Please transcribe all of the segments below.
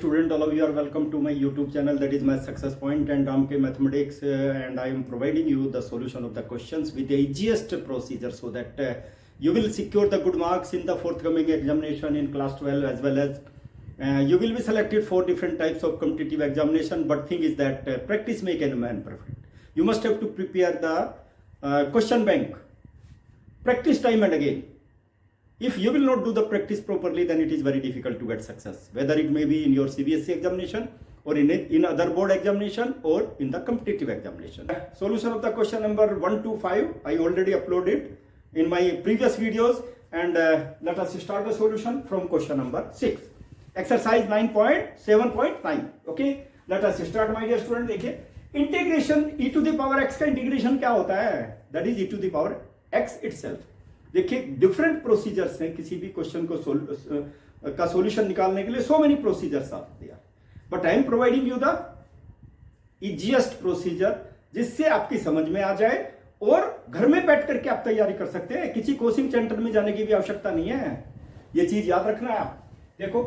student, all of you are welcome to my YouTube channel, that is my success point and Ramke Mathematics, and I am providing you the solution of the questions with the easiest procedure so that you will secure the good marks in the forthcoming examination in class 12, as well as you will be selected for different types of competitive examination. But thing is that practice make a man perfect. You must have to prepare the question bank, practice time and again. If you will not do the practice properly, then it is very difficult to get success, whether it may be in your CBSE examination or in other board examination or in the competitive examination. Solution of the question number 1 to 5 I already uploaded in my previous videos, and let us start the solution from question number 6. Exercise 9.7.9. Okay, let us start, my dear student. देखिए, integration e to the power x का integration क्या होता है? That is e to the power x itself. देखिए, different procedures हैं किसी भी question को का सॉल्यूशन निकालने के लिए. So many procedures are there, but I am providing you the easiest procedure जिससे आपकी समझ में आ जाए और घर में बैठ करके आप तैयारी कर सकते हैं. किसी कोचिंग सेंटर में जाने की भी आवश्यकता नहीं है. ये चीज याद रखना है आप. देखो,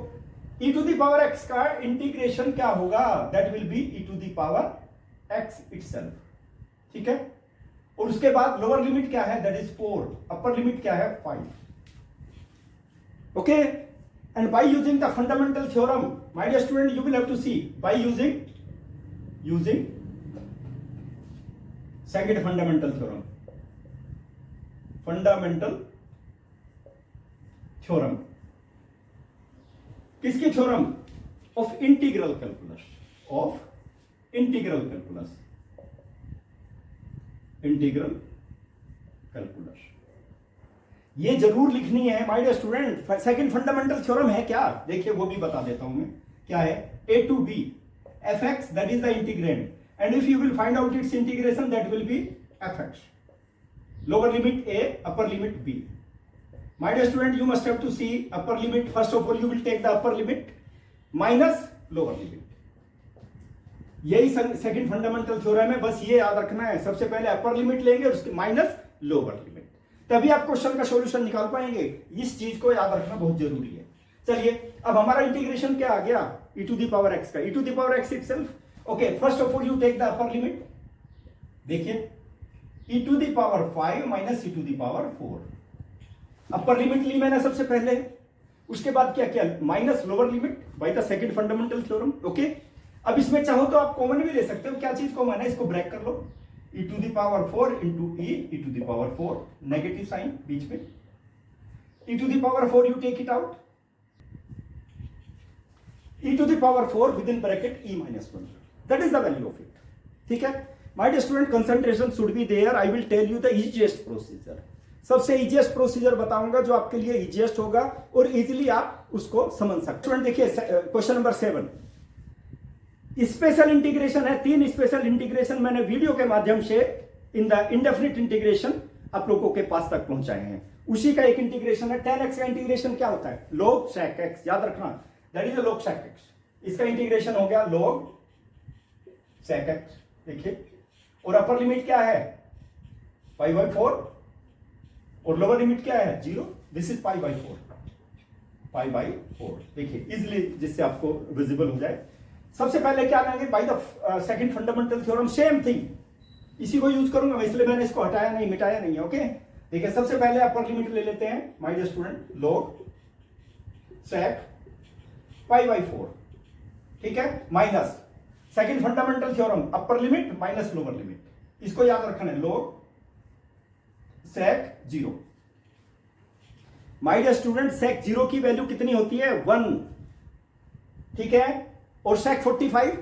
e to the power x का इंटीग्रेशन क्या होगा? That will be e to the power x itself. ठीक है, और उसके बाद लोअर लिमिट क्या है? That is 4. अपर लिमिट क्या है? 5. Okay, and by using the fundamental theorem, my dear student, you will have to see by using second fundamental theorem. Fundamental theorem किसकी theorem? Of integral calculus. Of integral calculus. Integral calculus ये जरूर लिखनी है my dear student. Second fundamental theorem है क्या? देखिए, वो भी बता देता हूं मैं. क्या है? a to b fx, that is the integrand, and if you will find out its integration, that will be fx. Lower limit a, upper limit b. My dear student, you must have to see upper limit. First of all, you will take the upper limit minus lower limit. यही second fundamental theorem है. बस ये याद रखना है, सबसे पहले upper limit लेंगे और उसके माइनस लोअर लिमिट, तभी आप क्वेश्चन का सॉल्यूशन निकाल पाएंगे. इस चीज को याद रखना बहुत जरूरी है. चलिए, अब हमारा इंटीग्रेशन क्या आ गया? e to the power x का, e to the power x itself. Okay, first of all you take the upper limit. देखिए, e to the power 5 minus e to the power 4. Upper limit ली मैंने सबसे पहले, उसके बाद क्या किया? Minus lower limit by the second fundamental theorem. Okay, अब इसमें चाहो तो आप कॉमन भी ले सकते हो. क्या चीज कॉमन है? इसको ब्रेक कर लो. e to the power 4 into e to the power 4, negative sign बीच में. e to the power 4 you take it out. e to the power 4 within bracket e minus 1, that is the value of it. ठीक है, my dear student, concentration should be there. I will tell you the easiest procedure. सबसे easiest procedure बताऊंगा जो आपके लिए easiest होगा और easily आप उसको समझ सकते. स्टूडेंट देखिए, क्वेश्चन नंबर 7 स्पेशल इंटीग्रेशन है. 3 स्पेशल इंटीग्रेशन मैंने वीडियो के माध्यम से इन द इंडेफिनिट इंटीग्रेशन आप लोगों के पास तक पहुंचाए हैं. उसी का एक इंटीग्रेशन है. tan x का इंटीग्रेशन क्या होता है? log sec x. याद रखना, that is log sec x. इसका इंटीग्रेशन हो गया log sec x. देखिए, और अपर लिमिट क्या है? पाई बाई 4, और लोअर लिमिट क्या है? 0. This is pi by 4. Pi by 4. देखिए, इजिली, जिससे आपको विजिबल हो जाए. सबसे पहले क्या लेंगे? Bye the second fundamental theorem, same thing, इसी को यूज करूंगा, इसलिए मैंने इसको हटाया नहीं, मिटाया नहीं है. ओके, देखिए, सबसे पहले अपर लिमिट ले लेते हैं my dear student, log sec pi by 4. ठीक है, minus second fundamental theorem, upper limit minus lower limit. इसको याद रखना है, log sec 0. My dear student, sec 0 की वैल्यू कितनी होती है? 1. ठीक है, और sec 45,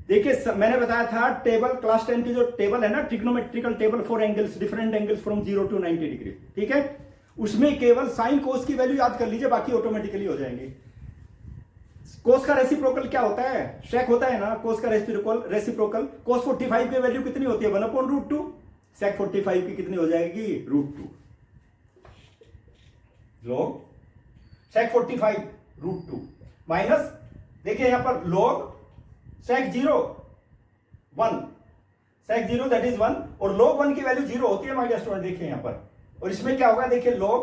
देखिए मैंने बताया था टेबल, क्लास 10 की जो टेबल है ना, trigonometrical table for angles, different angles from 0 to 90 degree. ठीक है, उसमें केवल साइन कोस की वैल्यू याद कर लीजिए, बाकी ऑटोमेटिकली हो जाएंगे. कोस का रेसिप्रोकल क्या होता है? sec होता है ना. कोस का रेसिप्रोकल cos 45 की वैल्यू कितनी होती है? 1/√2. sec 45 की कितनी हो जाएगी? √2. log sec 45 √2 माइनस, देखिए यहां पर log sec 0 1, sec 0 that is 1, और log 1 की वैल्यू 0 होती है माय डियर स्टूडेंट. देखिए यहां पर, और इसमें क्या होगा? देखिए, log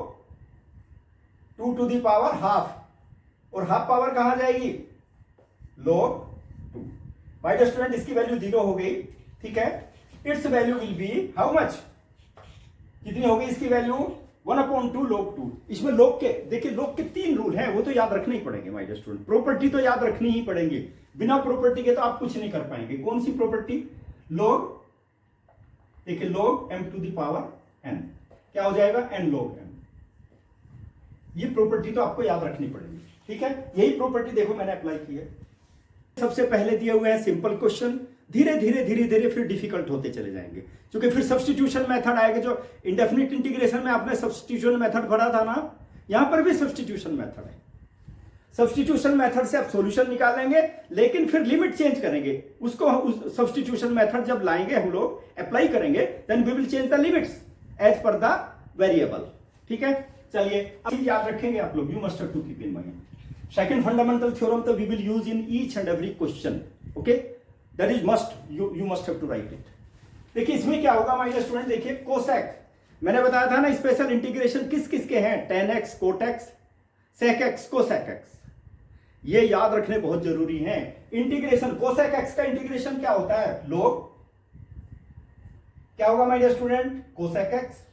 2 to the power half, और हाफ पावर कहां जाएगी? log 2। माय डियर स्टूडेंट इसकी वैल्यू 0 हो गई, ठीक है। Its value will be how much, कितनी हो गई इसकी वैल्यू 1/2 log 2। इसमें log के देखिए, log के 3 रूल हैं, वो तो याद रखने ही पड़ेंगे माय डियर स्टूडेंट। प्रॉपर्टी तो याद रखनी ही पड़ेंगी, बिना प्रॉपर्टी के तो आप कुछ नहीं कर पाएंगे। कौन सी प्रॉपर्टी? log, देखिए log m to the power n क्या हो जाएगा, n log m। ये प्रॉपर्टी तो आपको याद रखनी पड़ेगी, ठीक है। यही प्रॉपर्टी देखो मैंने अप्लाई की है। सबसे पहले दिए हुए हैं सिंपल क्वेश्चन, धीरे धीरे फिर डिफिकल्ट होते चले जाएंगे, क्योंकि फिर सब्स्टिट्यूशन मेथड आएगा। जो इंडेफिनिट इंटीग्रेशन में आपने सब्स्टिट्यूशन मेथड पढ़ा था ना, यहां पर भी सब्स्टिट्यूशन मेथड है। सब्स्टिट्यूशन मेथड से आप सॉल्यूशन निकालेंगे, लेकिन फिर लिमिट चेंज करेंगे उसको। उस सब्स्टिट्यूशन मेथड जब लाएंगे हम लोग, अप्लाई करेंगे, then we will change the limits as per the variable, ठीक है। चलिए अब याद रखेंगे आप लोग, you must have to keep in mind. Second fundamental theorem तो we will use in each and every question, okay, that is must, you must have to write it. देखिए इसमें क्या होगा माय डियर स्टूडेंट, देखिए cosec, मैंने बताया था ना स्पेशल इंटीग्रेशन किस किस के हैं, tan x cot x sec x cosec x, ये याद रखने बहुत जरूरी हैं। इंटीग्रेशन कोसेक x का इंटीग्रेशन क्या होता है, log, क्या होगा my dear student, cosec x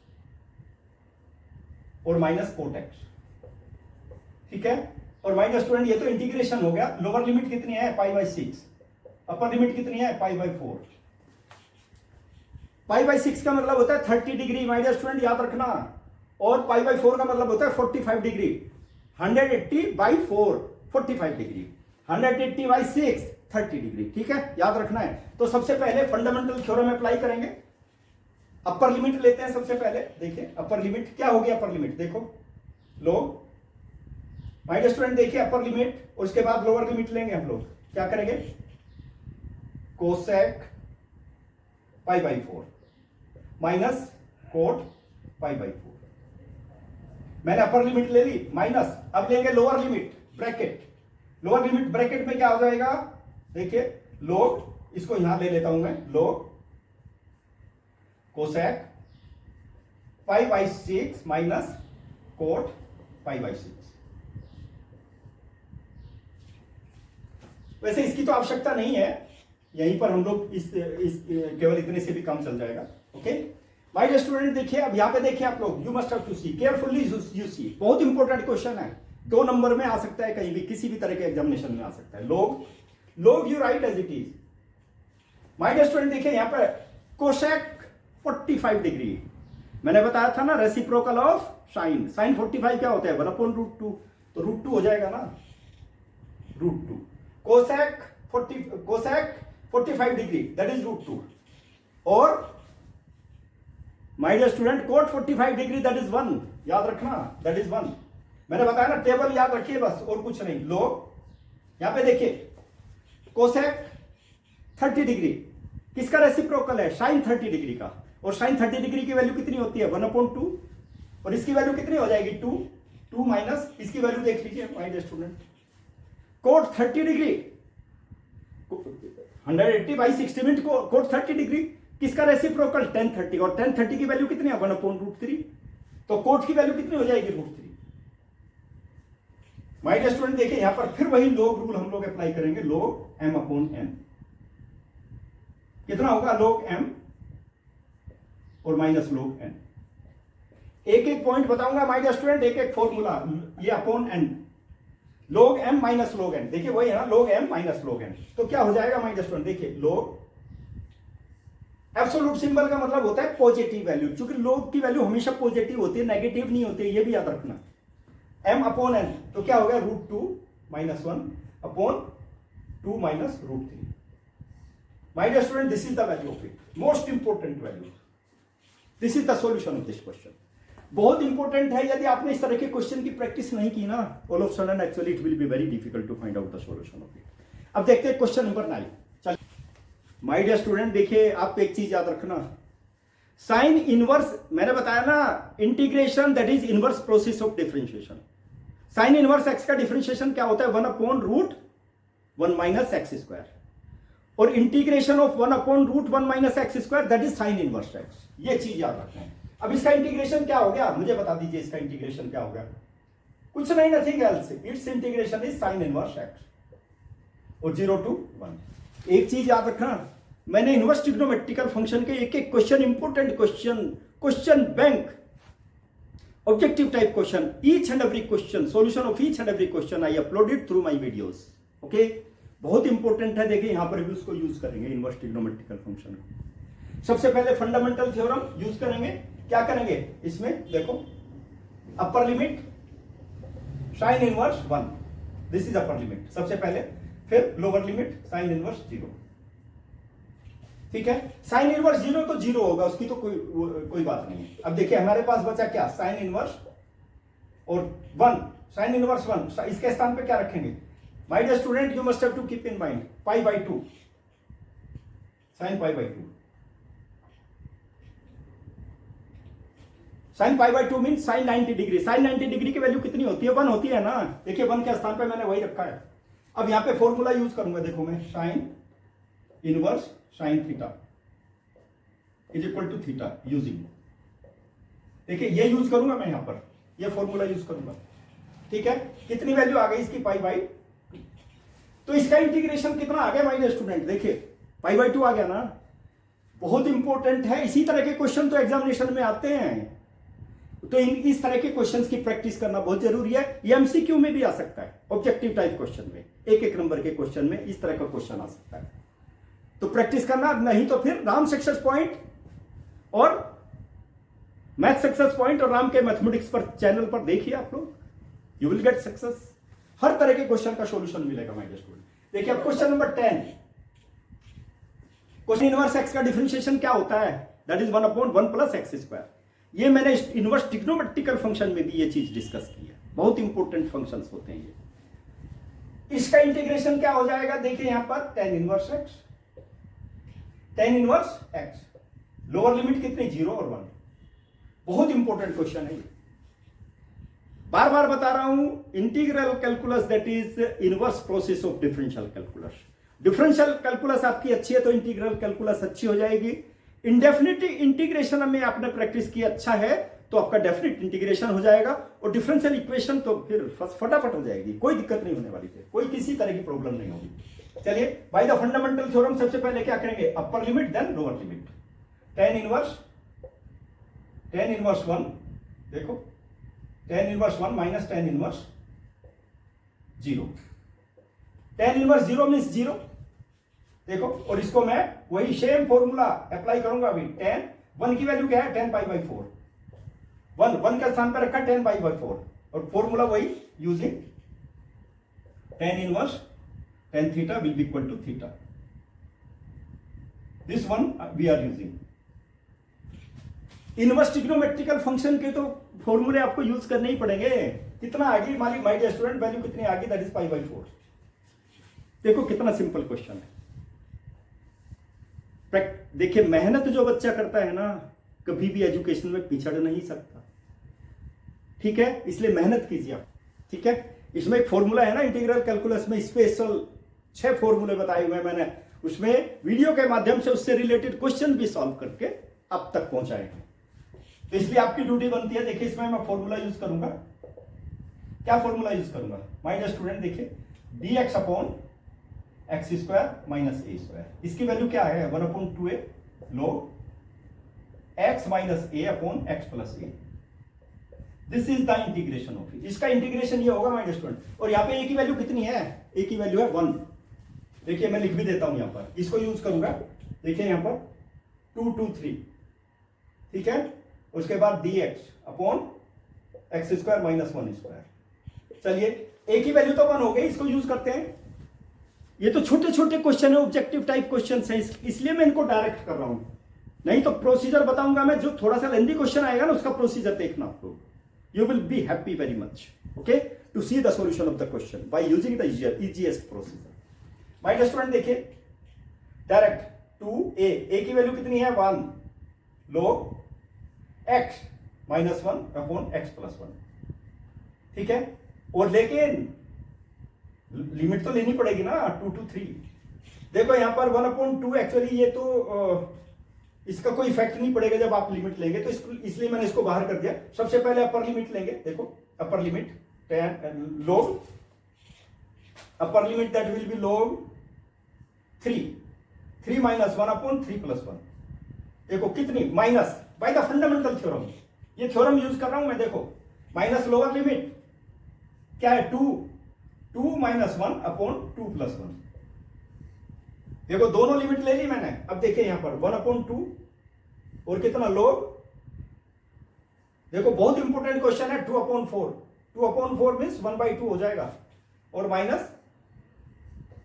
और माइनस कोट एक्स, ठीक है। और माय डियर स्टूडेंट ये तो इंटीग्रेशन हो गया। लोअर लिमिट कितनी है, π/6, अपर लिमिट कितनी है, π/4। π/6 का मतलब होता है 30 डिग्री माय डियर स्टूडेंट, याद रखना। और π/4 का मतलब होता है 45 डिग्री। 180/4 45 डिग्री, 180/6 30 डिग्री, ठीक है, याद रखना है। तो सबसे पहले फंडामेंटल थ्योरम अप्लाई करेंगे। अपर लिमिट लेते हैं सबसे पहले, देखिए अपर लिमिट क्या होगी, अपर लिमिट देखो log, माय डियर स्टूडेंट देखिए अपर लिमिट, और उसके बाद लोअर लिमिट लेंगे हम लोग, क्या करेंगे, कोसेक π/4 माइनस कोट π/4। मैंने अपर लिमिट ले ली माइनस, अब लेंगे lower limit bracket. Lower limit bracket में क्या हो जाएगा, देखिए log, इसको यहां ले लेता हूं मैं, log कोसेक π/6 माइनस कोट π/6। वैसे इसकी तो आवश्यकता नहीं है, यहीं पर हम लोग इस केवल इतने से भी काम चल जाएगा, ओके। माय डियर स्टूडेंट देखिए, अब यहां पे देखिए आप लोग, you must have to see carefully, you see, बहुत इंपॉर्टेंट क्वेश्चन है, 2 नंबर में आ सकता है, कहीं भी किसी भी तरह के एग्जामिनेशन में आ सकता है। log you write as it is. My dear student देखिए यहां पर कोसेक 45 डिग्री, मैंने बताया था ना रेसिप्रोकल ऑफ साइन, साइन 45 क्या होता है, 1/√2, तो √2 हो जाएगा ना, √2। कोसेक 45 डिग्री दैट इज √2, और my dear student cot 45 degree that is 1, याद रखना दैट इज 1। मैंने बताया ना, टेबल याद रखिए बस, और कुछ नहीं। log यहां पे देखिए कोसेक 30 डिग्री किसका रेसिप्रोकल है, साइन 30 डिग्री का, और साइन 30 डिग्री की वैल्यू कितनी होती है, 1/2, और इसकी वैल्यू कितनी हो जाएगी, 2 माइनस इसकी वैल्यू देख लीजिए my dear student, cot 30 degree 180/60 minute को कोट 30 डिग्री, किसका रेसिप्रोकल, tan 30, और tan 30 की वैल्यू कितनी है, 1/√3, तो कोट की वैल्यू कितनी हो जाएगी, √3। माय डियर स्टूडेंट देखिए यहां पर फिर वही log रूल हम लोग अप्लाई करेंगे, log m/n, कितना होगा, log m और माइनस log n। एक एक पॉइंट बताऊंगा माय डियर स्टूडेंट, एक एक फॉर्मूला, ये upon n, log m minus log n, देखिए वही है ना, log m minus log n, तो क्या हो जाएगा माय डियर स्टूडेंट, देखिए log, एब्सोल्यूट सिंबल का मतलब होता है पॉजिटिव वैल्यू, क्योंकि log की वैल्यू हमेशा पॉजिटिव होती है, नेगेटिव नहीं होती है, ये भी याद रखना। m/n, तो क्या हो गया, √2 - 1 upon 2 minus √3। My dear student this is the value of it, most important value, this is the solution of this question. बहुत इंपॉर्टेंट है, यदि आपने इस तरह के क्वेश्चन की प्रैक्टिस नहीं की ना, all of sudden actually it will be very difficult to find out the solution of it. अब देखते हैं क्वेश्चन नंबर 9। चलिए माय डियर स्टूडेंट देखिए, आप एक चीज याद रखना, साइन इनवर्स, मैंने बताया ना integration that is inverse process of differentiation. Sine inverse x का डिफरेंशिएशन क्या होता है, 1/√1 माइनस एक्स स्क्वायर, और integration of 1/√1 minus x square that is sine inverse x. ये चीज याद रखना है। अब इसका इंटीग्रेशन क्या हो गया, मुझे बता दीजिए, इसका इंटीग्रेशन क्या हो गया, कुछ नहीं, nothing else, it's integration is sine inverse x. और 0 to 1। एक चीज याद रखना, मैंने इनवर्स ट्रिग्नोमेट्रिकल फंक्शन के एक एक question, important question bank, objective type question, each and every question, solution of each and every question I uploaded through my videos. Okay, बहुत इंपॉर्टेंट है। देखिए यहां पर भी उसको यूज करेंगे इनवर्स ट्रिग्नोमेट्रिकल फंक्शन को। सबसे पहले फंडामेंटल थ्योरम यूज करेंगे। क्या करेंगे इसमें, देखो upper limit sine inverse 1, this is upper limit सबसे पहले, फिर लोअर लिमिट साइन इनवर्स 0। ठीक है, साइन इनवर्स 0 तो 0 होगा, उसकी तो कोई बात नहीं है। अब देखिए हमारे पास बचा क्या, साइन इनवर्स और 1, साइन इनवर्स 1, इसके स्थान पे क्या रखेंगे, my dear student you must have to keep in mind pi by 2, sine pi by 2, sine pi by 2 mean sine 90 degree. Sine 90 degree की वैल्यू कितनी होती है, 1 होती है ना। देखिए 1 के स्थान पे मैंने वही रखा है। अब यहां पे फॉर्मूला यूज करूंगा, देखो मैं sine inverse sine theta is equal to theta using, देखिए ये यूज करूंगा मैं, यहां पर ये फॉर्मूला यूज करूंगा। ठीक है, कितनी वैल्यू आ गई इसकी, पाई बाई, तो इसका इंटीग्रेशन कितना आ गया माय डियर स्टूडेंट, देखिए पाई बाई 2 आ गया ना। बहुत इंपॉर्टेंट है, इसी तरह के क्वेश्चन तो एग्जामिनेशन में आते हैं, तो इस तरह के क्वेश्चंस की प्रैक्टिस करना बहुत जरूरी है। ये एमसीक्यू में भी आ सकता है, ऑब्जेक्टिव टाइप क्वेश्चन में, एक एक नंबर के क्वेश्चन में इस तरह का क्वेश्चन आ सकता है, तो प्रैक्टिस करना। नहीं तो फिर राम सक्सेस पॉइंट और मैथ सक्सेस पॉइंट और राम के मैथमेटिक्स पर चैनल पर देखिए आप लोग, यू विल गेट सक्सेस। हर तरह के क्वेश्चन का सॉल्यूशन मिलेगा माय डियर स्टूडेंट। देखिए अब question number 10, question inverse x का डिफरेंशिएशन क्या होता है, that is 1/1 plus x square. ये मैंने इनवर्स ट्रिग्नोमेट्रिकल फंक्शन में भी ये चीज डिस्कस की है, बहुत इंपॉर्टेंट फंक्शंस होते हैं ये। इसका इंटीग्रेशन क्या हो जाएगा, देखिए यहां पर tan inverse x, tan inverse x, lower limit कितनी, 0 और 1। बहुत इंपॉर्टेंट क्वेश्चन है ये, बार बार बता रहा हूं। Integral calculus that is inverse process of differential calculus. Differential calculus आपकी अच्छी है तो इंटीग्रल कैलकुलस अच्छी हो जाएगी। इंडेफिनिट इंटीग्रेशन में आपने प्रैक्टिस की अच्छा है तो आपका डेफिनिट इंटीग्रेशन हो जाएगा, और डिफरेंशियल इक्वेशन तो फिर फटाफट हो जाएगी, कोई दिक्कत नहीं होने वाली है, कोई किसी तरह की प्रॉब्लम नहीं होगी। चलिए बाय द फंडामेंटल थ्योरम सबसे पहले क्या करेंगे, upper limit then lower limit, tan inverse 1, देखो tan inverse 1 minus tan inverse 0, tan inverse 0 means 0, देखो, और इसको मैं वही सेम फॉर्मूला अप्लाई करूंगा अभी। tan 1 की वैल्यू क्या है, tan पाई बाई 4, 1 का स्थान पर रखा tan पाई बाई 4, और फॉर्मूला वही using tan inverse tan theta will be equal to theta, this one we are using. Inverse trigonometrical function के तो फॉर्मूले आपको यूज करने ही पड़ेंगे। कितना आ गई हमारी माय डियर स्टूडेंट वैल्यू, कितनी आ गई, दैट इज पाई बाई 4। देखो कितना सिंपल क्वेश्चन है। देखिए मेहनत जो बच्चा करता है ना, कभी भी एजुकेशन में पिछड़ नहीं सकता। ठीक है, इसलिए मेहनत कीजिए आप। ठीक है, इसमें एक फॉर्मूला है ना इंटीग्रल कैलकुलस में, स्पेशल 6 फॉर्मूले बताए हुए हैं मैंने, उसमें वीडियो के माध्यम से उससे रिलेटेड क्वेश्चन भी सॉल्व करके अब तक पहुंचाए हैं। तो इसलिए आपकी ड्यूटी बनती है। देखिए इसमें मैं फॉर्मूला यूज करूंगा, क्या फॉर्मूला यूज करूंगा माय डियर स्टूडेंट, देखिए dx upon x square minus a square, इसकी वैल्यू क्या है, 1/2a log x minus a upon x plus a, this is the integration of it. इसका इंटीग्रेशन ये होगा माय डियर स्टूडेंट, और यहाँ पे ए की वैल्यू कितनी है, ए की वैल्यू है 1। देखिए मैं लिख भी देता हूं यहाँ पर, इसको यूज करूंगा। देखिए यहाँ पर 2 2 3, ठीक है, उसके बाद dx upon x square minus 1 square. चलिए ए की वैल्यू तो 1 हो गई, इसको यूज करते हैं। ये तो छोटे छोटे क्वेश्चन है, ऑब्जेक्टिव टाइप क्वेश्चन है, इसलिए मैं इनको डायरेक्ट कर रहा हूं, नहीं तो प्रोसीजर बताऊंगा मैं, जो थोड़ा सा लेंदी क्वेश्चन आएगा ना उसका प्रोसीजर देखना आप लोग, you will be happy very much, okay, to see the solution of the question by using the easiest procedure. My dear student देखिए डायरेक्ट 2a, a की वैल्यू कितनी है 1 log x minus 1 upon x plus 1, ठीक है, और लेकिन limit तो लेनी पड़ेगी ना 2 to 3। देखो यहां पर 1/2 एक्चुअली ये तो इसका कोई इफेक्ट नहीं पड़ेगा जब आप लिमिट लेंगे, तो इसलिए मैंने इसको बाहर कर दिया। सबसे पहले अपर लिमिट लेंगे, देखो upper limit log, upper limit that will B log 3 minus 1 upon 3 plus 1, देखो कितनी minus by the fundamental theorem, ये थ्योरम यूज कर रहा हूं मैं, देखो माइनस लोअर लिमिट क्या है 2 माइनस 1 अपॉन 2 प्लस 1, देखो दोनों लिमिट ले ली मैंने। अब देखिए यहां पर 1 अपॉन 2 और कितना लोग, देखो बहुत इंपॉर्टेंट क्वेश्चन है, 2 अपॉन 4, 2 अपॉन 4 मीन्स 1/2 हो जाएगा, और माइनस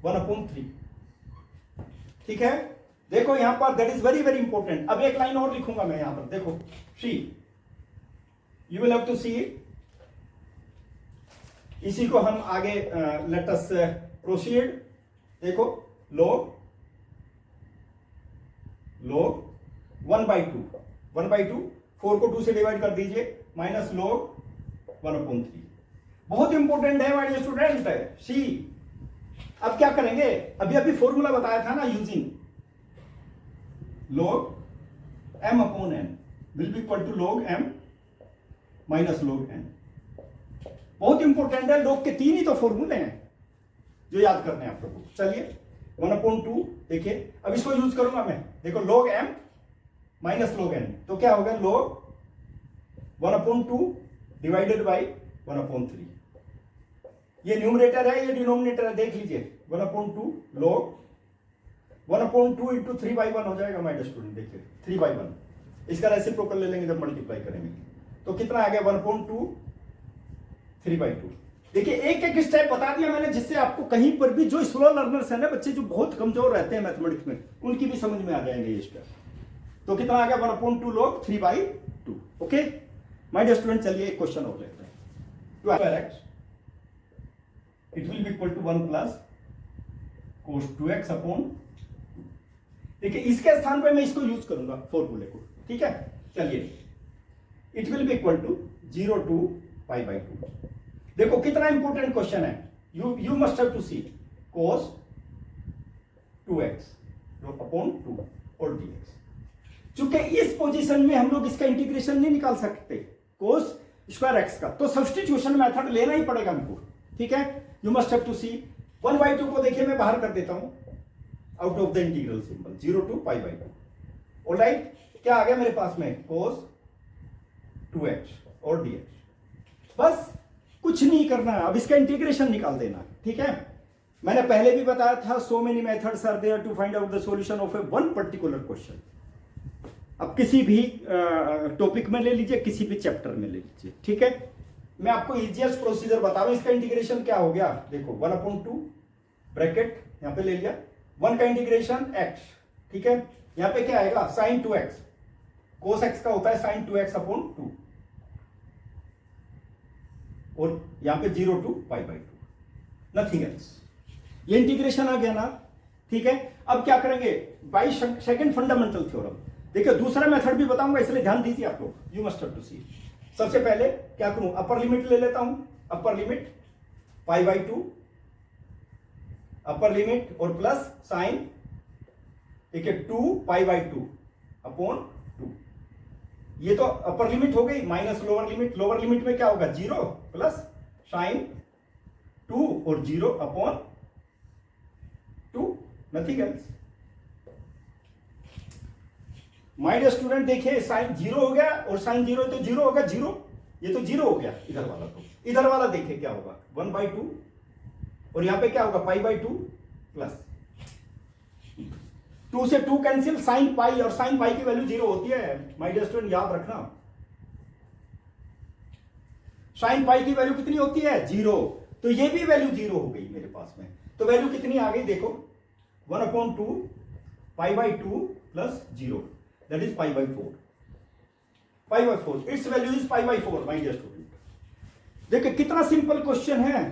1 अपॉन 3, ठीक है। देखो यहां पर that is very very important. अब एक लाइन और लिखूंगा मैं यहां पर, देखो सी, यू विल हैव टू सी, इसी को हम आगे लेट अस प्रोसीड। देखो log 1/2, 1/2, 4 को 2 से डिवाइड कर दीजिए, माइनस log 1 अपॉन 3, बहुत इंपॉर्टेंट है माय स्टूडेंट सी। अब क्या करेंगे, अभी अभी फॉर्मूला बताया था ना, using log m upon n will be equal to log m minus log n, बहुत इंपॉर्टेंट है। log के 3 ही तो फॉर्मूले हैं जो याद करने हैं आप लोगों को। चलिए 1 अपॉन 2, देखिए अब इसको यूज करूंगा मैं, देखो log m minus log n, तो क्या होगा log 1 upon 2 divided by 1 upon 3, ये न्यूमरेटर है, ये डिनोमिनेटर है, देख लीजिए 1 अपॉन 2 log 1 अपॉन 2 इंटू 3/1 हो जाएगा माय स्टूडेंट, देखिए 3/1, इसका रेसिप्रोकल ले लेंगे जब मल्टीप्लाई करेंगे, तो कितना आ गया 1 अपॉन 2 3/2। देखिए एक एक स्टेप बता दिया मैंने, जिससे आपको कहीं पर भी जो स्लो लर्नर्स है ना, बच्चे जो बहुत कमजोर रहते हैं मैथमेटिक्स में, उनकी भी समझ में आ जाएंगे ये स्टेप। तो कितना आ गया 1 upon 2 log 3/2, okay my dear student. चलिए एक क्वेश्चन और लेते हैं, 2x it will be equal to 1 plus cos 2x upon, देखिए इसके स्थान पे मैं इसको यूज करूंगा फॉर्मूले को, ठीक है। चलिए it will be equal to 0 to π/2, देखो कितना इंपॉर्टेंट क्वेश्चन है, you must have to see cos 2x upon 2 और dx, चूंकि इस पोजीशन में हम लोग इसका इंटीग्रेशन नहीं निकाल सकते cos स्क्वायर x का, तो सब्स्टिट्यूशन मेथड लेना ही पड़ेगा हमको, ठीक है। You must have to see 1/2 को देखिए मैं बाहर कर देता हूं out of the integral symbol, 0 to π/2, alright. क्या आ गया मेरे पास में cos 2x और dx, बस कुछ नहीं करना है, अब इसका इंटीग्रेशन निकाल देना, ठीक है। मैंने पहले भी बताया था, so many methods are there to find out the solution of a one particular question. अब किसी भी टॉपिक में ले लीजिए, किसी भी चैप्टर में ले लीजिए, ठीक है। मैं आपको इजीएस्ट प्रोसीजर बता रहा हूं। इसका इंटीग्रेशन क्या हो गया, देखो 1 अपॉन 2 ब्रैकेट यहां पे ले लिया, 1 का इंटीग्रेशन x, ठीक है। यहां पे क्या आएगा sin 2x, cos x का होता है sin 2x अपॉन 2, और यहां पे 0 टू π/2, नथिंग एल्स। ये इंटीग्रेशन आ गया ना, ठीक है। अब क्या करेंगे, बाय सेकंड फंडामेंटल थ्योरम, देखिए दूसरा मेथड भी बताऊंगा, इसलिए ध्यान दीजिए आप लोग, यू मस्ट हैव टू सी। सबसे पहले क्या करूं, अपर लिमिट ले लेता हूं, अपर लिमिट π/2, अपर लिमिट और प्लस साइन, ठीक है 2 π/2 अपॉन 2, ये तो अपर लिमिट हो गई, minus lower limit, lower limit में क्या होगा 0 प्लस साइन 2 और 0 अपॉन 2, nothing else. My dear student देखिए साइन 0 हो गया और साइन 0 तो 0 होगा, 0 ये तो 0 हो गया इधर वाला, तो इधर वाला देखिए क्या होगा 1/2, और यहां पे क्या होगा π/2 प्लस 2 से 2 कैंसिल, साइन पाई, और साइन पाई की वैल्यू 0 होती है माय डियर स्टूडेंट, याद रखना। साइन पाई की वैल्यू कितनी होती है 0, तो ये भी वैल्यू 0 हो गई मेरे पास में, तो वैल्यू कितनी आ गई देखो 1/2 π/2 plus 0, that is π/4, π/4, its value is π/4 my dear student. देखिए कितना सिंपल क्वेश्चन है,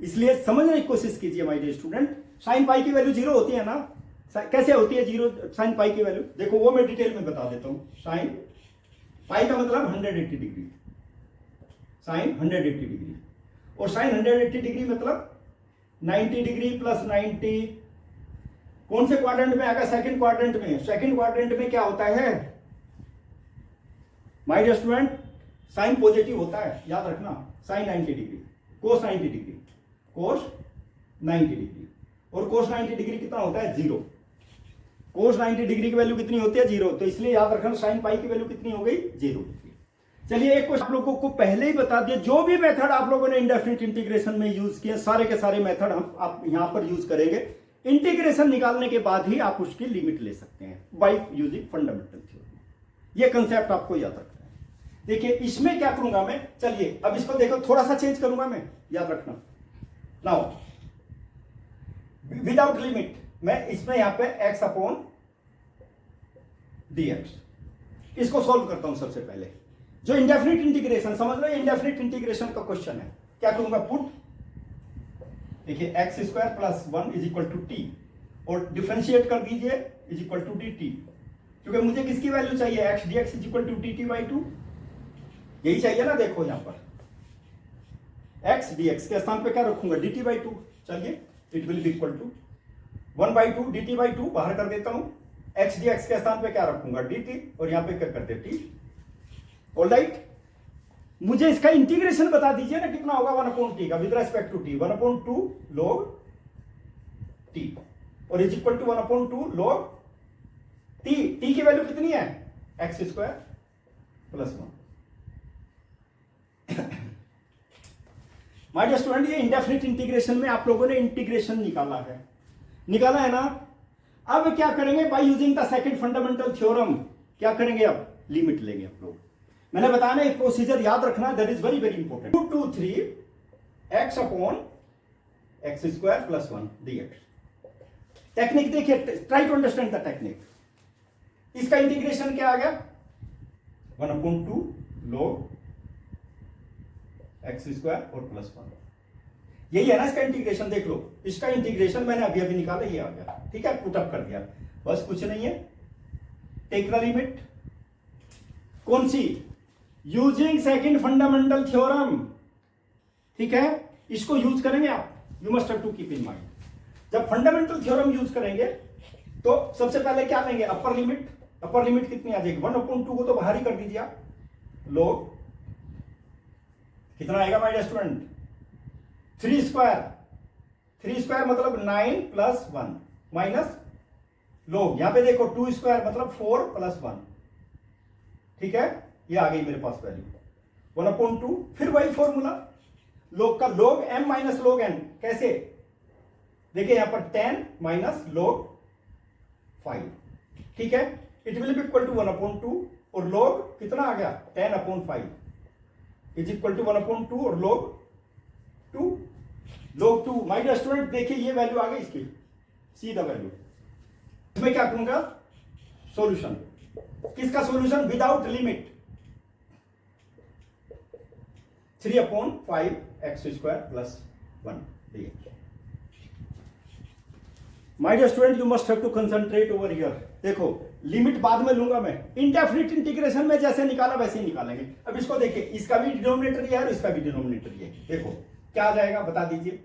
इसलिए समझने की कोशिश कीजिए my dear student. Sine pi की वैल्यू 0 होती है ना, कैसे होती है 0 साइन पाई की वैल्यू, देखो वो मैं डिटेल में बता देता हूं। साइन पाई का मतलब 180 डिग्री, साइन 180 डिग्री, और साइन 180 डिग्री मतलब 90 डिग्री प्लस 90, कौन से क्वाड्रेंट में आएगा, सेकंड क्वाड्रेंट में। सेकंड क्वाड्रेंट में क्या होता है my dear student, sine positive होता है, याद रखना, sine 90 degree, cos 90 degree, cos 90 degree, और cos 90 डिग्री कितना होता है 0। cos 90 डिग्री की वैल्यू कितनी होती है 0, तो इसलिए याद रखना sin पाई की वैल्यू कितनी हो गई 0। चलिए एक क्वेश्चन आप लोगों को पहले ही बता दिया, जो भी मेथड आप लोगों ने इंडेफिनिट इंटीग्रेशन में यूज किए सारे के सारे मेथड हम आप यहां पर यूज करेंगे। इंटीग्रेशन निकालने के बाद ही आप उसकी लिमिट ले सकते हैं बाय यूजिंग फंडामेंटल थ्योरम। ये कंसेप्ट आपको याद रखना है। देखिए इसमें क्या करूंगा मैं, चलिए अब इसको देखो थोड़ा सा चेंज करूंगा मैं, याद रखना। नाउ विदाउट लिमिट मैं इसमें यहां पे x अपॉन dx इसको सॉल्व करता हूं। सबसे पहले जो इंडेफिनिट इंटीग्रेशन समझ लो, इंडेफिनिट इंटीग्रेशन का क्वेश्चन है, क्या करूंगा पुट, देखिए x square plus 1 is equal to t और डिफरेंशिएट कर दीजिए is equal to d t, क्योंकि मुझे किसकी वैल्यू चाहिए x d x is equal to d t by 2, यही चाहिए ना। देखो यहां पर एक्स डी एक्स के स्थान पे क्या रखूंगा डी टी बाई 2, चलिए it will be equal to 1 by 2 d t by 2 बाहर कर देता हूं, एक्स डी एक्स के स्थान पे क्या रखूंगा डी टी और यहां पे क्या करते टी। ऑलराइट, मुझे इसका इंटीग्रेशन बता दीजिए ना कितना होगा 1 अपॉन टी का with respect to t, 1 upon 2 log t और is equal to 1 upon 2 log t. T की वैल्यू कितनी है x square plus 1। My dear student, ये इंडेफिनिट इंटीग्रेशन में आप लोगों ने इंटीग्रेशन निकाला है ना। अब क्या करेंगे bye using the second fundamental theorem, क्या करेंगे अब लिमिट लेंगे आप लोग। मैंने बताया ना एक प्रोसीजर याद रखना, that is very very important. 2 2 3 x upon x square plus 1 dx। Technique देखिए, try to understand the technique. इसका इंटीग्रेशन क्या आ गया 1 अपॉन 2 log एक्स स्क्वायर और प्लस 1, यही है ना इसका इंटीग्रेशन। देख लो इसका इंटीग्रेशन मैंने अभी अभी निकाला, ये आ गया, ठीक है, पुट अप कर दिया, बस कुछ नहीं है। टेक द लिमिट, कौन सी, यूजिंग सेकंड फंडामेंटल थ्योरम, ठीक है, इसको यूज करेंगे आप, you must have to keep in mind. जब फंडामेंटल थ्योरम यूज करेंगे तो सबसे पहले क्या लेंगे अपर लिमिट। अपर लिमिट कितनी आ जाएगी 1 अपॉन 2 को तो बाहर ही कर दीजिए आप, log कितना आएगा my dear student 3 square, 3 square मतलब 9 प्लस 1 माइनस log, यहां पे देखो 2 स्क्वायर मतलब 4 प्लस 1, ठीक है, ये आ गई मेरे पास वैल्यू 1 अपॉन 2। फिर वही फॉर्मूला log का, log m minus log n, कैसे, देखिए यहां पर 10 माइनस log 5, ठीक है, it will be equal to 1 upon 2 और log कितना आ गया 10 upon 5 is equal to 1 upon 2 और log 2, log 2। My dear student देखिए ये वैल्यू आ गई इसकी, सी द वैल्यू। इसमें क्या करूंगा सॉल्यूशन, किसका solution without limit 3 upon 5 x square plus 1 dx। My dear student you must have to concentrate over here. देखो लिमिट बाद में लूंगा मैं, इंडेफिनिट इंटीग्रेशन में जैसे निकाला वैसे ही निकालेंगे। अब इसको देखिए, इसका भी डिनोमिनेटर ये है और इसका भी डिनोमिनेटर ये है। देखो क्या आ जाएगा बता दीजिए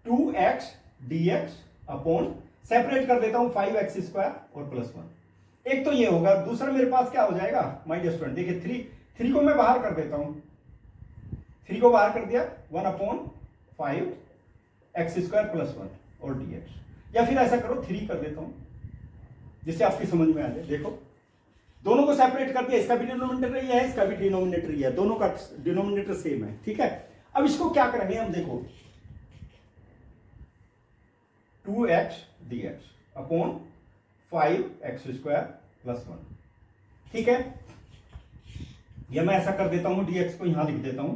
2x dx अपॉन, सेपरेट कर देता हूं 5x स्क्वायर और प्लस 1। एक तो ये होगा, दूसरा मेरे पास क्या हो जाएगा माय डियर स्टूडेंट, देखिए 3 को मैं बाहर कर देता हूं, 3 को बाहर कर दिया 1 अपॉन 5 एक्स स्क्वायर प्लस 1 और dx, या फिर ऐसा करो 3 कर देता हूं जिससे आपकी समझ में आ जाए। देखो दोनों को सेपरेट कर दिया, इसका भी डिनोमिनेटर ये है, इसका भी डिनोमिनेटर ये है, दोनों का डिनोमिनेटर सेम है, ठीक है। अब इसको क्या करेंगे हम, देखो 2x dx upon 5x square plus 1, ठीक है, या मैं ऐसा कर देता हूं dx को यहां लिख देता हूं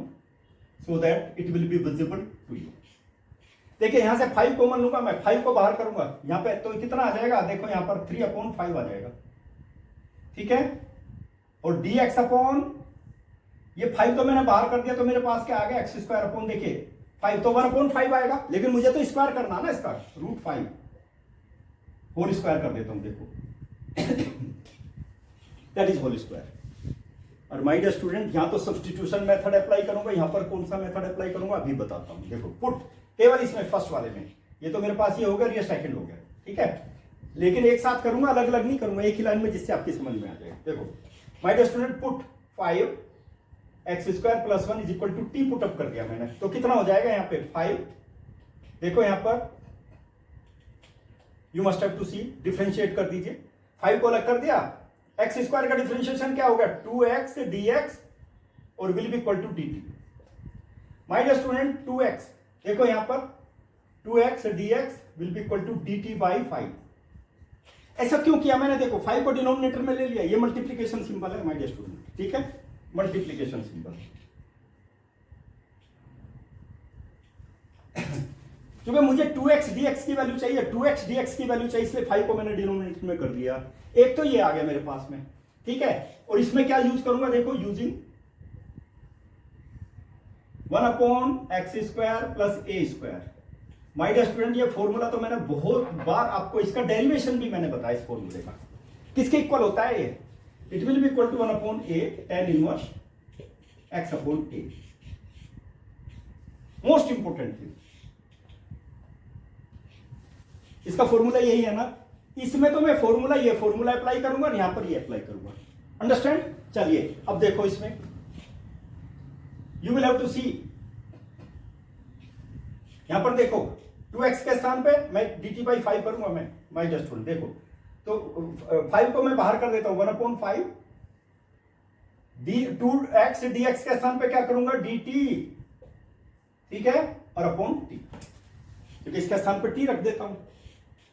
so that it will be visible to you. देखिए यहां से 5 कॉमन लूंगा मैं, 5 को बाहर करूंगा यहां पे तो कितना आ जाएगा, देखो यहां पर 3 अपॉन 5 आ जाएगा, ठीक है, और dx अपॉन ये 5 तो मैंने बाहर कर दिया तो मेरे पास क्या आ गया एक्स स्क्वायर अपॉन, देखिए 5 तो 1 अपॉन 5 आएगा, लेकिन मुझे तो स्क्वायर करना ना इसका, √5 होल स्क्वायर कर देता हूं, देखो दैट इज होल स्क्वायर। और माय डियर स्टूडेंट यहां तो सब्स्टिट्यूशन मेथड अप्लाई करूंगा, यहां पर कौन सा मेथड अप्लाई करूंगा अभी बताता हूं। देखो पुट केवल इसमें फर्स्ट वाले में, ये तो मेरे पास ये हो गया, ये सेकंड हो गया, ठीक है, लेकिन एक साथ करूंगा, अलग अलग नहीं करूंगा, एक ही लाइन में, जिससे आपकी समझ में आ जाए। देखो my dear student put 5 x square plus 1 is equal to t put up कर दिया मैंने, तो कितना हो जाएगा यहाँ पे 5, देखो यहाँ पर you must have to see, differentiate कर दीजिए, 5 को अलग कर दिया, एक्स स्क्वायर का डिफरेंशिएशन क्या होगा 2x dx और will be equal to dt। My dear student 2x देखो यहां पर 2x dx will be equal to dt by 5। ऐसा क्यों किया मैंने, देखो 5 को डिनोमिनेटर में ले लिया, ये मल्टीप्लीकेशन सिंबल है माय डियर स्टूडेंट, ठीक है, मल्टीप्लीकेशन सिंबल। क्योंकि मुझे 2x dx की वैल्यू चाहिए, 2x dx की वैल्यू चाहिए, इसलिए 5 को मैंने डिनोमिनेटर में कर दिया। एक तो ये आ गया मेरे पास में, ठीक है, और इसमें क्या यूज करूंगा, देखो using 1/x² plus a square. My dear student ये फॉर्मूला तो मैंने बहुत बार आपको, इसका डेरिवेशन भी मैंने बताया इस फॉर्मूले का, किसके इक्वल होता है ये, it will be equal to 1/a tan inverse x/a। Most important thing, इसका फॉर्मूला यही है ना, इसमें तो मैं फॉर्मूला ये फॉर्मूला अप्लाई करूंगा और यहां पर ये अप्लाई करूंगा, अंडरस्टैंड। चलिए अब देखो इसमें यू विल हैव टू सी, यहां पर देखो 2x के स्थान पे मैं dt बाई 5 करूंगा मैं, माय डियर स्टूडेंट देखो, तो 5 को मैं बाहर कर देता हूं 1/5, 2x dx के स्थान पे क्या करूंगा dt, ठीक है, और अपॉन t, क्योंकि इसके स्थान पे t रख देता हूं,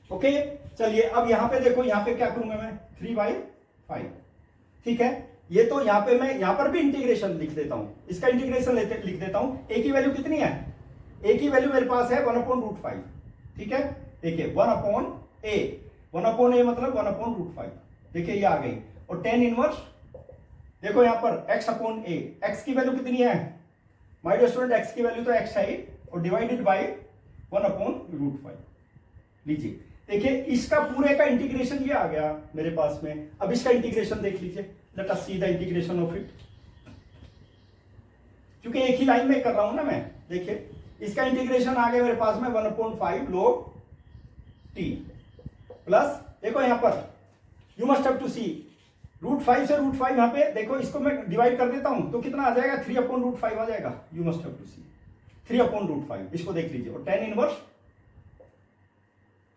ओके। चलिए अब यहां पे देखो, यहां पे क्या करूंगा मैं 3/5, ठीक है, ये तो यहां पे मैं यहां पर भी इंटीग्रेशन लिख देता हूं, इसका इंटीग्रेशन लिख देता हूं। a की वैल्यू कितनी है, a की वैल्यू मेरे पास है 1/√5, ठीक है, देखिए 1/a मतलब 1/√5, देखिए ये आ गई, और tan इनवर्स देखो यहां पर x/a, x की वैल्यू कितनी है माय डियर स्टूडेंट, x की वैल्यू तो x है और डिवाइडेड बाय 1/√5। लीजिए देखिए इसका पूरे का इंटीग्रेशन ये आ गया मेरे पास में। अब इसका इंटीग्रेशन देख लीजिए, let us see the integration of it, क्योंकि एक ही लाइन में कर रहा हूं ना मैं। देखिए इसका इंटीग्रेशन आ गया मेरे पास में 1/5 log t प्लस, देखो यहां पर यू मस्ट हैव टू सी, √5 से √5 यहां पे देखो, इसको मैं डिवाइड कर देता हूं तो कितना आ जाएगा 3/√5 आ जाएगा, यू मस्ट हैव टू सी 3/√5, इसको देख लीजिए, और tan inverse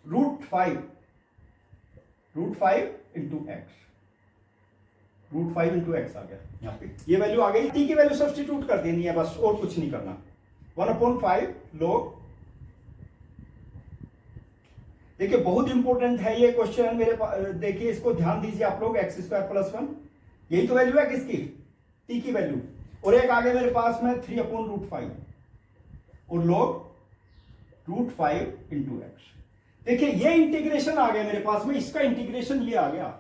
√5 into x, √5 into x आ गया, यहाँ पे ये वैल्यू आ गई, t की वैल्यू सब्स्टिट्यूट कर देनी है बस, और कुछ नहीं करना। 1/5 log, देखिए बहुत इंपॉर्टेंट है ये क्वेश्चन मेरे पास, देखिए इसको ध्यान दीजिए आप लोग, x² + 1 यही तो वैल्यू है किसकी, t की वैल्यू, और एक आगे मेरे पास में 3/√5 और log √5 इंटू x। देखिए ये इंटीग्रेशन आ गया मेरे पास में, इसका इंटीग्रेशन ये आ गया,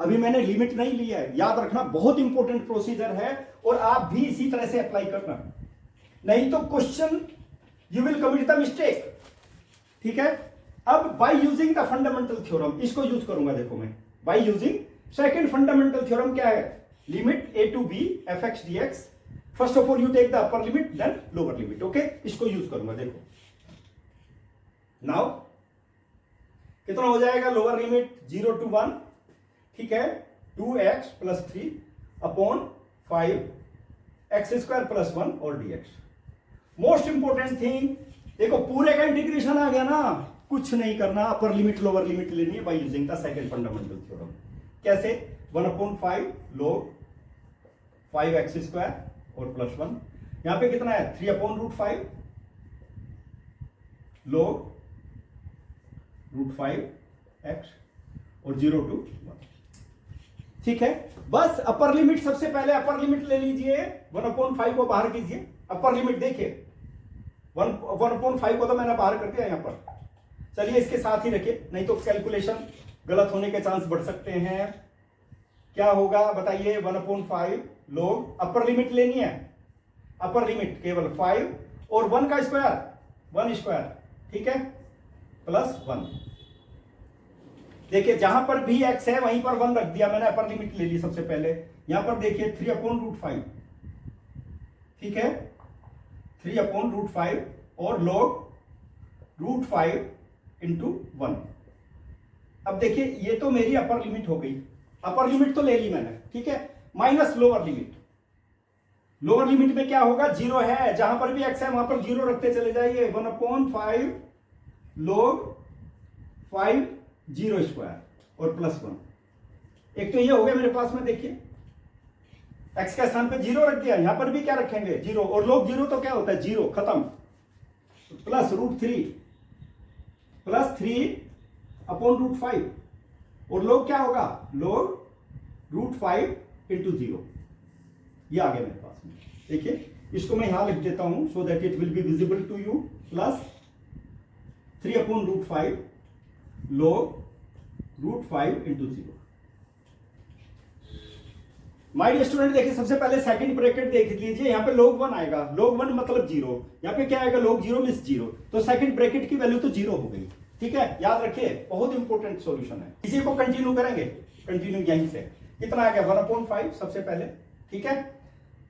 अभी मैंने लिमिट नहीं लिया है, याद रखना बहुत इंपॉर्टेंट प्रोसीजर है, और आप भी इसी तरह से अप्लाई करना, नहीं तो question you will commit the mistake, ठीक है। अब by using the fundamental theorem, इसको यूज करूंगा, देखो मैं by using second fundamental theorem क्या है, limit a to b fx dx, first of all you take the upper limit then lower limit, okay, इसको यूज करूंगा। देखो नाउ कितना हो जाएगा, लोअर लिमिट 0 to 1, ठीक है, 2x + 3 अपॉन 5 x² + 1 और dx। मोस्ट इंपोर्टेंट थिंग, देखो पूरे का इंटीग्रेशन आ गया ना, कुछ नहीं करना, अपर लिमिट लोअर लिमिट लेनी है bye using the second fundamental theorem. कैसे, 1/5 log 5x² और +1, यहां पे कितना है 3/√5 log √5x और 0 to 1, ठीक है। बस अपर लिमिट, सबसे पहले अपर लिमिट ले लीजिए, 1/5 को बाहर कीजिए, अपर लिमिट देखिए 1/5 को तो मैंने बाहर कर दिया यहां पर, चलिए इसके साथ ही रखिए, नहीं तो कैलकुलेशन गलत होने के चांस बढ़ सकते हैं। क्या होगा बताइए, 1/5 लोग, अपर लिमिट लेनी है, अपर लिमिट केवल 5 और 1 का स्क्वायर 1 स्क्वायर, ठीक है, +1। देखिए जहां पर भी x है वहीं पर 1 रख दिया मैंने, अपर लिमिट ले ली सबसे पहले, यहां पर देखिए 3/√5, ठीक है, 3/√5 और log √5 इंटू 1। अब देखिए ये तो मेरी अपर लिमिट हो गई, अपर लिमिट तो ले ली मैंने, ठीक है, minus lower limit. Lower limit में क्या होगा, 0 है, जहां पर भी x है वहां पर 0 रखते चले जाइए, 1/5 log 5 0 स्क्वायर और +1। एक तो ये हो गया मेरे पास में, देखिए x के स्थान पे 0 रख दिया, यहां पर भी क्या रखेंगे 0, और log 0 तो क्या होता है 0, खत्म, +√3 +3/√5, और log क्या होगा log√5 × 0, ये आ गया मेरे पास में। देखिए इसको मैं यहां लिख देता हूं so that it will be visible to you, +3/√5 log√5 × 0। My dear student, देखिए सबसे पहले सेकंड ब्रैकेट देख लीजिए, यहाँ पे log 1 आएगा, log 1 मतलब 0, यहाँ पे क्या आएगा log 0 मींस 0, तो सेकंड ब्रैकेट की वैल्यू तो 0 हो गई। ठीक है, याद रखिए बहुत इंपॉर्टेंट सॉल्यूशन है। इसी को कंटिन्यू करेंगे, कंटिन्यू यहीं से कितना आ गया 1/5 सबसे पहले। ठीक है,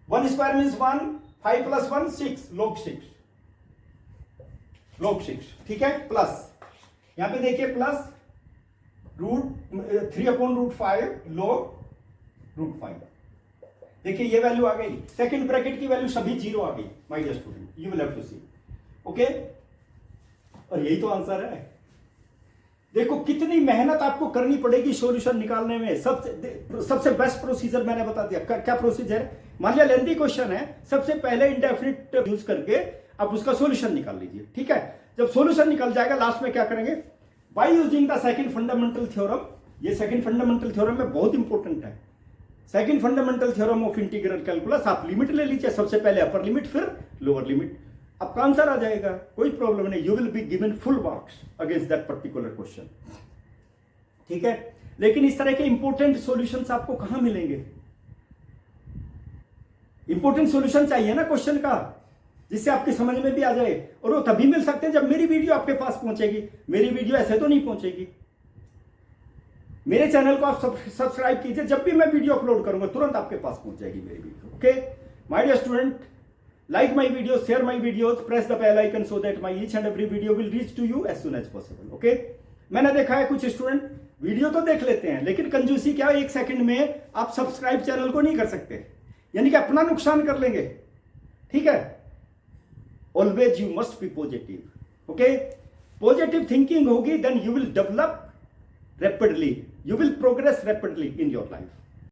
1 स्क्वायर मींस 1, 5 + 1 6, log 6। ठीक है, प्लस यहाँ पे देखिए +3/√5 log√5। देखिए ये वैल्यू आ गई, सेकंड ब्रैकेट की वैल्यू सभी 0 आ गई my dear student, you will have to see. Okay, और यही तो आंसर है। देखो कितनी मेहनत आपको करनी पड़ेगी सॉल्यूशन निकालने में। सबसे बेस्ट प्रोसीजर मैंने बता दिया। क्या प्रोसीजर? मान लिया लेंथी क्वेश्चन है, सबसे पहले इंडेफिनिट यूज करके आप उसका सॉल्यूशन निकाल लीजिए। ठीक है, जब सॉल्यूशन निकल जाएगा लास्ट में क्या करेंगे, bye using the second fundamental theorem. ये सेकंड फंडामेंटल थ्योरम में बहुत इंपॉर्टेंट है, second fundamental theorem of integral calculus. आप लिमिट ले लीजिए, सबसे पहले अपर लिमिट फिर लोअर लिमिट, आपका आंसर आ जाएगा, कोई प्रॉब्लम नहीं। You will be given full marks against that particular question. ठीक है, लेकिन इस तरह के इंपॉर्टेंट सॉल्यूशंस आपको कहां मिलेंगे? इंपॉर्टेंट सॉल्यूशन चाहिए ना क्वेश्चन का, जिससे आपके समझ में भी आ जाए, और वो तभी मिल सकते हैं जब मेरी वीडियो आपके पास पहुंचेगी। मेरी वीडियो ऐसे तो नहीं पहुंचेगी। मेरे चैनल को आप सब्सक्राइब कीजिए, जब भी मैं वीडियो अपलोड करूंगा तुरंत आपके पास पहुंच जाएगी मेरी video. Okay my dear student, like my videos, share my videos, press the bell icon so that my each and every video will reach to you as soon as possible. Okay? मैंने देखा है कुछ student video तो देख लेते हैं, लेकिन कंजूसी क्या, 1 सेकंड में आप सब्सक्राइब चैनल को नहीं कर सकते, यानी कि अपना नुकसान कर लेंगे। ठीक है, always you must be positive. Okay, positive thinking होगी, then you will develop rapidly, you will progress rapidly in your life.